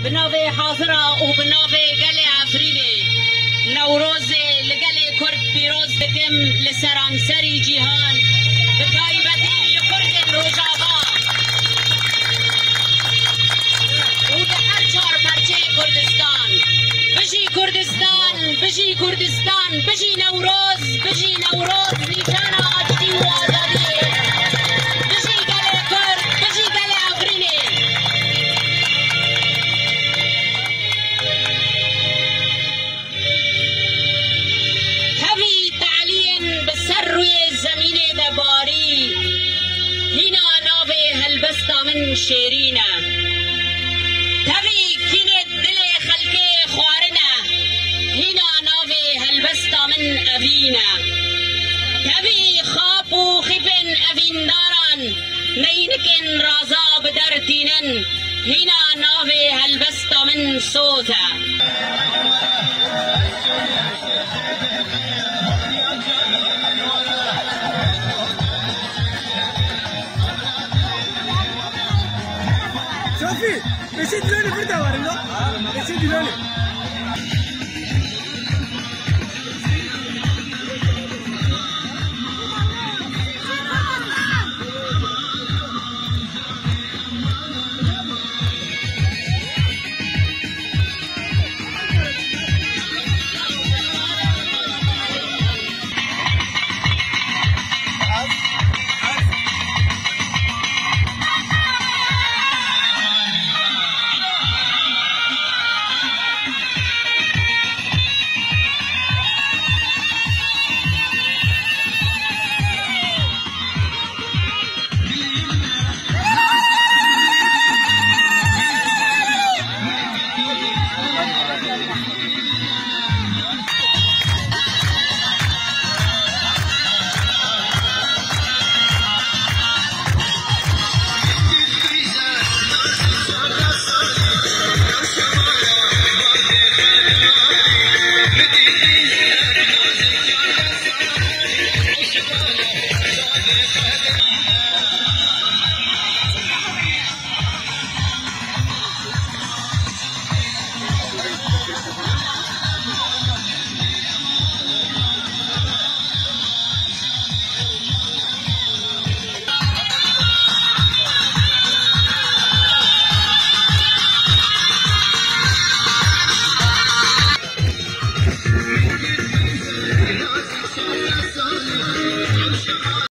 بناوی حاضرة وبناوي قلي عفريني نوروز لقلي كرد بيروز بكم لسرانسري جيهان بتايبتي لكرد روجابا وبحر چار پرچه كردستان بجي كردستان بجي كردستان بجي نوروز بجي نوروز نيشان آزادي وآزادي بجي قلي كرد بجي قلي عفريني تبي تعلين بالسر زمين دباري هنا نابي هلبستا من شيرينا تبي كينت دلي خلقي خوارنا هنا نابي هلبستا من أبينا تبي خابو خبن أبين داران نينكن رازا بدرتينن هنا نابي هلبستا من صوتا شوفي بس دلوني فردا وارنو بس دلوني